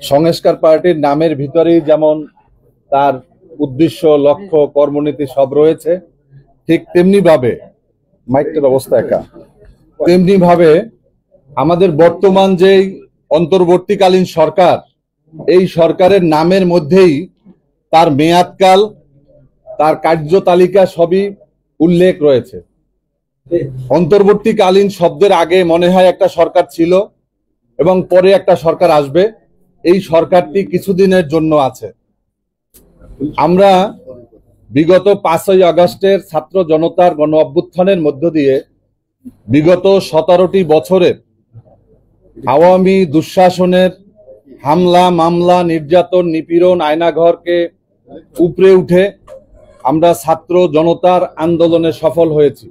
সংস্কার পার্টির নামের ভিতরেই যেমন তার উদ্দেশ্য, লক্ষ্য, কর্মনীতি সব রয়েছে, ঠিক তেমনি ভাবে মাইকটার অবস্থা একা, তেমনি ভাবে আমাদের বর্তমান যে অন্তর্বর্তীকালীন সরকার, এই সরকারের নামের মধ্যেই তার মেয়াদকাল, তার কার্যতালিকা সবই উল্লেখ রয়েছে। অন্তর্বর্তীকালীন শব্দের আগে মনে হয় একটা সরকার ছিল এবং পরে একটা সরকার আসবে। এই সরকারটি কিছুদিনের জন্য আছে। আমরা বিগত 5ই আগস্টের ছাত্র জনতার গণ অভ্যুত্থানের মধ্য দিয়ে বিগত 17টি বছরের আওয়ামী দুঃশাসনের হামলা, মামলা, নির্যাতন, নিপীড়ন, আয়নাঘরকে উপরে উঠে আমরা ছাত্র জনতার আন্দোলনে সফল হয়েছি।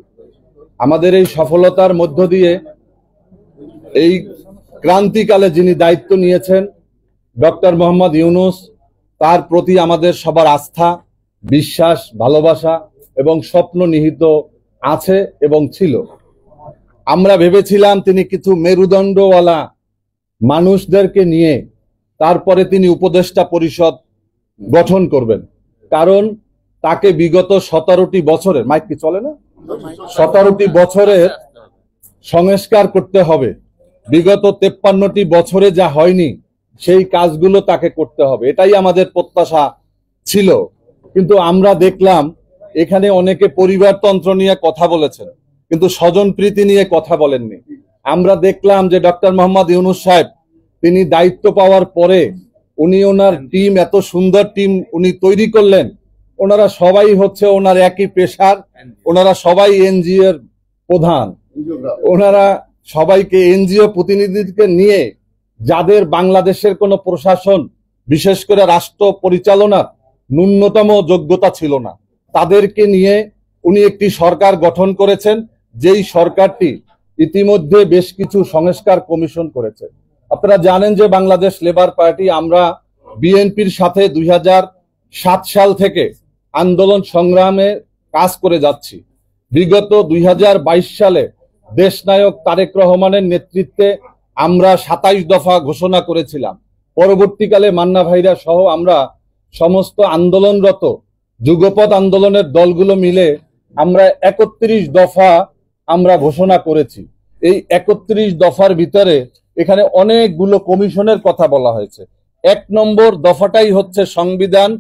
আমাদের এই সফলতার মধ্য দিয়ে এই ক্রান্তিকালে যিনি দায়িত্ব নিয়েছেন ডক্টর মোহাম্মদ ইউনূস, তার প্রতি আমাদের সবার আস্থা, বিশ্বাস, ভালোবাসা এবং স্বপ্ন নিহিত আছে এবং ছিল। আমরা ভেবেছিলাম তিনি কিছু মেরুদণ্ডওয়ালা মানুষদেরকে নিয়ে তারপরে তিনি উপদেষ্টা পরিষদ গঠন করবেন, কারণ তাকে বিগত 17টি বছরের, মাইক কি চলে না, 17টি বছরের সংস্কার করতে হবে। বিগত 53টি বছরে যা হয়নি সেই কাজগুলো তাকে করতে হবে, এটাই আমাদের প্রত্যাশা ছিল। কিন্তু আমরা দেখলাম এখানে অনেকে পরিবারতন্ত্র নিয়ে কথা বলেছেন, কিন্তু স্বজনপ্রীতি নিয়ে কথা বলেননি। আমরা দেখলাম যে ডক্টর মোহাম্মদ ইউনূস সাহেব তিনি দায়িত্ব পাওয়ার পরে উনি ওনার টিম, এত সুন্দর টিম উনি তৈরি করলেন। ওনারা সবাই হচ্ছে ওনার একই পেশার, ওনারা সবাই এনজিও এর প্রধান, ওনারা সবাইকে এনজিও প্রতিনিধিকে নিয়ে, যাদের বাংলাদেশের কোনো প্রশাসন, বিশেষ করে রাষ্ট্র পরিচালনার ন্যূনতম যোগ্যতা ছিল না, তাদেরকে নিয়ে উনি একটি সরকার গঠন করেছেন, যেই সরকারটি ইতিমধ্যে বেশ কিছু সংস্কার কমিশন করেছে। আপনারা জানেন যে বাংলাদেশ লেবার পার্টি, আমরা বিএনপির সাথে 2007 সাল থেকে আন্দোলন সংগ্রামে কাজ করে যাচ্ছি। বিগত 2022 সালে দেশনায়ক তারেক রহমানের নেতৃত্বে আমরা 27 দফা ঘোষণা করেছিলাম। পরবর্তীকালে মান্না ভাইরা সহ আমরা সমস্ত আন্দোলনরত যুগপৎ আন্দোলনের দলগুলো মিলে আমরা 31 দফা আমরা ঘোষণা করেছি। এই 31 দফার ভিতরে এখানে অনেকগুলো কমিশনের কথা বলা হয়েছে। 1 নম্বর দফাটাই হচ্ছে সংবিধান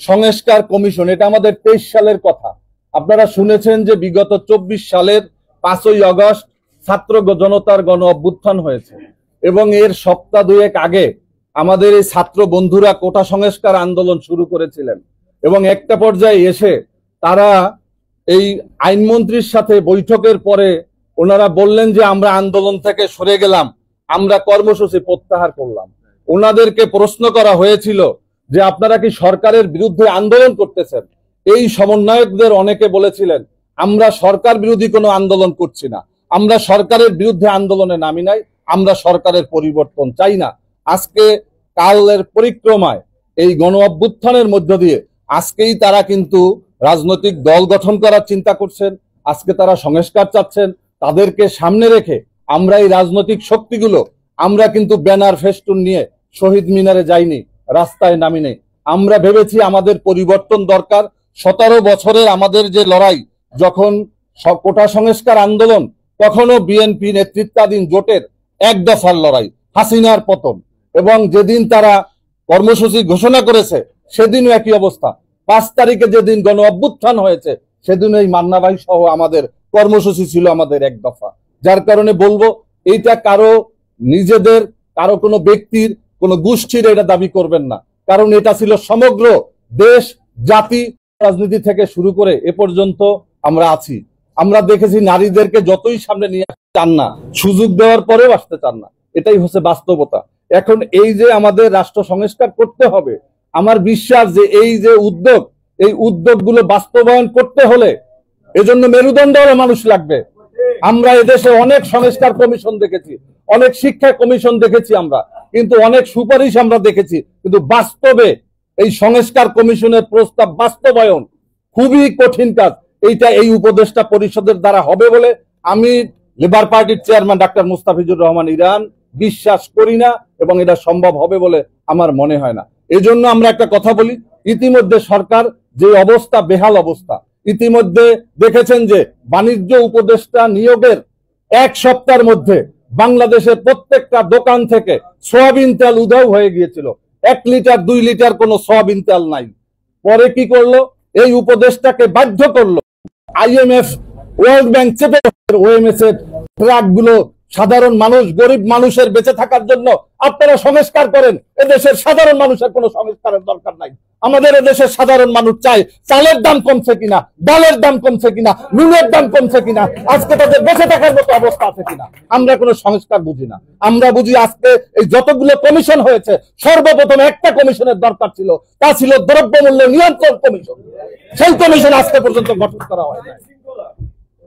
সংস্কার কমিশন। এটা আমাদের 23 সালের কথা। আপনারা শুনেছেন যে বিগত 24 সালের 5ই আগস্ট ছাত্র জনতার গণ অভ্যুত্থান হয়েছে এবং এর সপ্তাহ দুয়েক আগে আমাদের এই ছাত্র বন্ধুরা কোটা সংস্কার আন্দোলন শুরু করেছিলেন এবং একটা পর্যায়ে এসে তারা এই আইনমন্ত্রীর সাথে বৈঠকের পরে ওনারা বললেন যে আমরা আন্দোলন থেকে সরে গেলাম, আমরা কর্মসূচি প্রত্যাহার করলাম। ওনাদেরকে প্রশ্ন করা হয়েছিল যে আপনারা কি সরকারের বিরুদ্ধে আন্দোলন করতেছেন? এই সমন্বয়কদের অনেকে বলেছিলেন আমরা সরকার বিরোধী কোনো আন্দোলন করছি না, আমরা সরকারের বিরুদ্ধে আন্দোলনে নামি নাই, আমরা সরকারের পরিবর্তন চাই না। আজকে কালের পরিক্রমায় এই গণ অভ্যুত্থানের মধ্য দিয়ে আজকেই তারা কিন্তু রাজনৈতিক দল গঠন করার চিন্তা করছেন, আজকে তারা সংস্কার চাচ্ছেন। তাদেরকে সামনে রেখে আমরা এই রাজনৈতিক শক্তিগুলো আমরা কিন্তু ব্যানার ফেস্টুন নিয়ে শহীদ মিনারে যাইনি, রাস্তায় নামিনি। আমরা ভেবেছি আমাদের পরিবর্তন দরকার। 17 বছরের আমাদের যে লড়াই, যখন কোটা সংস্কার আন্দোলন, তখনও বিএনপি নেতৃত্বাধীন জোটের 1 দফার লড়াই, হাসিনার পতন, এবং যেদিন তারা কর্মসূচি ঘোষণা করেছে সেদিনও একই অবস্থা। 5 তারিখে যেদিন গণ অভ্যুত্থান হয়েছে সেদিন এই মান্না ভাই সহ আমাদের কর্মসূচি ছিল আমাদের 1 দফা। যার কারণে বলবো এইটা কারো নিজেদের, কারো কোনো ব্যক্তির, কোনো গোষ্ঠীর এটা দাবি করবেন না, কারণ এটা ছিল সমগ্র দেশ, জাতি, রাজনীতি থেকে শুরু করে এ পর্যন্ত আমরা আছি। আমরা দেখেছি নারীদেরকে যতই সামনে নিয়ে আসতে চান না, সুযোগ দেওয়ার পরেও আসতে চান না। এটাই হচ্ছে বাস্তবতা। এখন এই যে আমাদের রাষ্ট্র সংস্কার করতে হবে, আমার বিশ্বাস যে এই যে উদ্যোগ, এই উদ্যোগগুলো বাস্তবায়ন করতে হলে এজন্য মেরুদণ্ডওয়ালা মানুষ লাগবে। আমরা এদেশে অনেক সংস্কার কমিশন দেখেছি, অনেক শিক্ষা কমিশন দেখেছি আমরা, কিন্তু অনেক সুপারিশ আমরা দেখেছি, কিন্তু বাস্তবে এই সংস্কার কমিশনের প্রস্তাব বাস্তবায়ন খুবই কঠিন কাজ। এইটা এই উপদেষ্টা পরিষদের দ্বারা হবে বলে আমি লেবার পার্টির chairman doctor Mustafizur Rahman Iran বিশ্বাস করি না এবং এটা সম্ভব হবে বলে আমার মনে হয় না। এজন্য আমরা একটা কথা বলি, ইতিমধ্যে সরকার যে অবস্থা, বেহাল অবস্থা, ইতিমধ্যে দেখেছেন যে বাণিজ্য উপদেষ্টা নিয়োগের 1 সপ্তাহের মধ্যে বাংলাদেশের প্রত্যেকটা দোকান থেকে সয়াবিন তেল উধাও হয়ে গিয়েছিল। 1 লিটার 2 লিটার কোনো সয়াবিন তেল নাই। পরে কি করলো, এই উপদেষ্টাকে বাধ্য করলো IMF, ওয়ার্ল্ড ব্যাংক চেপে OMS এর ট্রাক গুলো সাধারণ মানুষ, গরিব মানুষের বেঁচে থাকার জন্য আপনারা সংস্কার করেন। এদেশের সাধারণ মানুষের কোনো সংস্কারের দরকার নাই। আমাদের এদেশের সাধারণ মানুষ চায় চালের দাম কমছে কিনা, ডালের দাম কমছে কিনা, নুনের দাম কমছে কিনা, আজকে তাদের বেঁচে থাকার মতো অবস্থা আছে কিনা। আমরা কোনো সংস্কার বুঝি না। আমরা বুঝি আজকে এই যতগুলো কমিশন হয়েছে, সর্বপ্রথম একটা কমিশনের দরকার ছিল, তা ছিল দ্রব্যমূল্য নিয়ন্ত্রণ কমিশন। সেই কমিশন আজকে পর্যন্ত গঠন করা হয় না।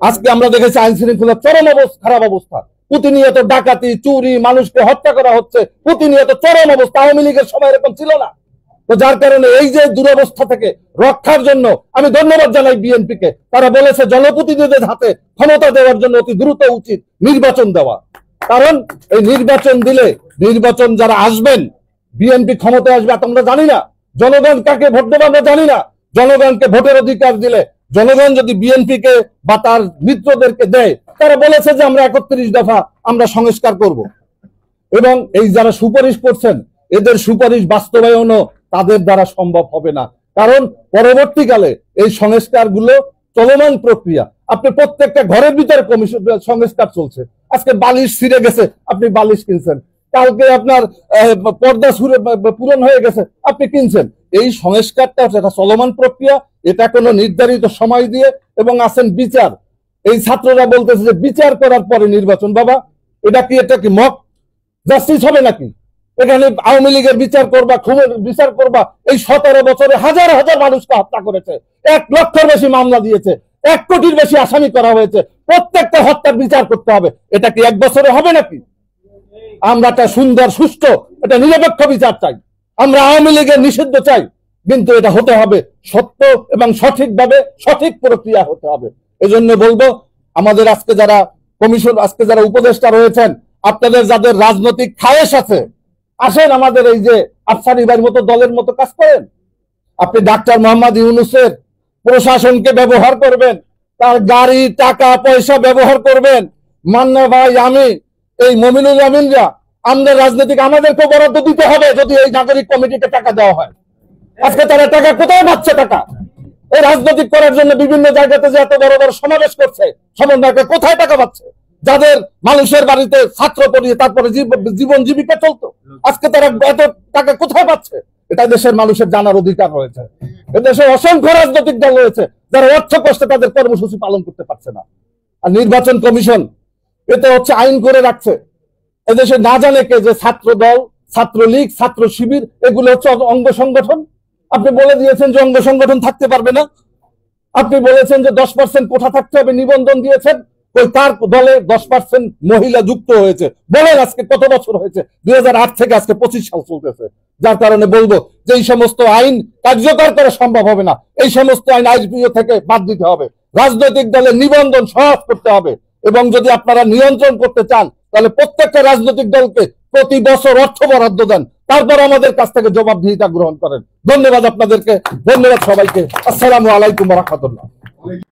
আজকে আমরা দেখেছি আইন শৃঙ্খলা চরম খারাপ অবস্থা, প্রতিনিয়ত ডাকাতি, চুরি, মানুষকে হত্যা করা হচ্ছে, প্রতিনিয়ত চরম অবস্থা। আওয়ামী লীগের সময় এরকম ছিল না। তো যার কারণে এই যে দুরবস্থা থেকে রক্ষার জন্য আমি ধন্যবাদ জানাই বিএনপিকে। তারা বলেছে জনপ্রতিনিধিদের হাতে ক্ষমতা দেওয়ার জন্য অতি দ্রুত উচিত নির্বাচন দেওয়া। কারণ এই নির্বাচন দিলে, নির্বাচন যারা আসবেন, বিএনপি ক্ষমতায় আসবে তা আমরা জানি না, জনগণ কাকে ভোট দেবে আমরা জানি না। জনগণকে ভোটের অধিকার দিলে, জনগণ যদি বিএনপিকে বা তার মিত্রদেরকে দেয়, তারা বলেছে যে আমরা 31 দফা আমরা সংস্কার করব। এবং এই যারা সুপারিশ করছেন, এদের সুপারিশ বাস্তবায়নও তাদের দ্বারা সম্ভব হবে না। কারণ পরবর্তীকালে এই সংস্কারগুলো চলমান প্রক্রিয়া। আপনি প্রত্যেকটা ঘরের ভিতরে কমিশন সংস্কার চলছে। আজকে বালিশ ছিঁড়ে গেছে, আপনি বালিশ কিনছেন। কালকে আপনার পর্দা পূরণ হয়ে গেছে, আপনি কিনছেন। এই সংস্কারটা একটা চলমান প্রক্রিয়া। এটা কোনো নির্ধারিত সময় দিয়ে এবং আছেন বিচার। এই ছাত্ররা বলতেছে যে বিচার করার পরে নির্বাচন। বাবা, এটা কি মক জাস্টিস হবে নাকি? এখানে আওয়ামী লীগের বিচার করবা, খুনের বিচার করবা? এই 17 বছরে হাজার হাজার মানুষকে হত্যা করেছে, 1 লক্ষের বেশি মামলা দিয়েছে, 1 কোটির বেশি আসামি করা হয়েছে। প্রত্যেকটা হত্যার বিচার করতে হবে। এটা কি 1 বছরে হবে নাকি? আমরা একটা সুন্দর, সুষ্ঠু, একটা নিরপেক্ষ বিচার চাই। আমরা আওয়ামী লীগের নিষিদ্ধ চাই, কিন্তু এটা হতে হবে সত্য এবং সঠিকভাবে, সঠিক প্রক্রিয়া হতে হবে। এজন্য বলবো, আমাদের আজকে যারা কমিশন, আজকে যারা উপদেষ্টা রয়েছেন, আপনাদের যাদের রাজনৈতিক খায়েশ আছে, আসেন আমাদের এই যে আফসারি ভাইয়ের মতো দলের মতো কাজ করেন। আপনি ডাক্তার মোহাম্মদ ইউনূসের প্রশাসনকে ব্যবহার করবেন, তার গাড়ি, টাকা পয়সা ব্যবহার করবেন। মান্না ভাই, আমি, এই মমিনুল আমিনরা, আমাদের রাজনৈতিক, আমাদেরকে বরাদ্দ দিতে হবে যদি এই নাগরিক কমিটিকে টাকা দেওয়া হয়। আজকে তারা টাকা কোথায় পাচ্ছে? টাকা এই রাজনৈতিক করার জন্য বিভিন্ন জায়গাতে যে এত বড় বড় সমাবেশ করছে, সমন্বয়কে কোথায় টাকা পাচ্ছে? যাদের মানুষের বাড়িতে ছাত্র পড়িয়ে তারপরে জীবন জীবিকা চলতো, আজকে তারা এত টাকা কোথায় পাচ্ছে? এটা দেশের মানুষের জানার অধিকার রয়েছে। এদেশে অসংখ্য রাজনৈতিক দল রয়েছে যারা অর্থ কষ্টে তাদের কর্মসূচি পালন করতে পারছে না। আর নির্বাচন কমিশন এটা হচ্ছে আইন করে রাখছে। এদেশে না জানে কে যে ছাত্র দল, ছাত্রলীগ, ছাত্র শিবির এগুলো হচ্ছে অঙ্গ সংগঠন। আপনি বলে দিয়েছেন যে অঙ্গ সংগঠন থাকতে পারবে না। আপনি বলেছেন যে 10% কোঠা থাকতে হবে, নিবন্ধন দিয়েছেন। ওই তার দলে 10% মহিলা যুক্ত হয়েছে। বলেন আজকে কত বছর হয়েছে? 2008 থেকে আজকে 25 সাল চলতেছে। যার কারণে বলবো যে এই সমস্ত আইন কার্যকর করা সম্ভব হবে না। এই সমস্ত আইন আইপিও থেকে বাদ দিতে হবে। রাজনৈতিক দলের নিবন্ধন সহজ করতে হবে। এবং যদি আপনারা নিয়ন্ত্রণ করতে চান, তাহলে প্রত্যেকটা রাজনৈতিক দলকে প্রতি বছর অর্থ বরাদ্দ দেন, তারপর আমাদের কাছ থেকে জবাবদিহিতা গ্রহণ করেন। ধন্যবাদ আপনাদেরকে, ধন্যবাদ সবাইকে। আসসালামু আলাইকুম ওয়া রাহমাতুল্লাহ।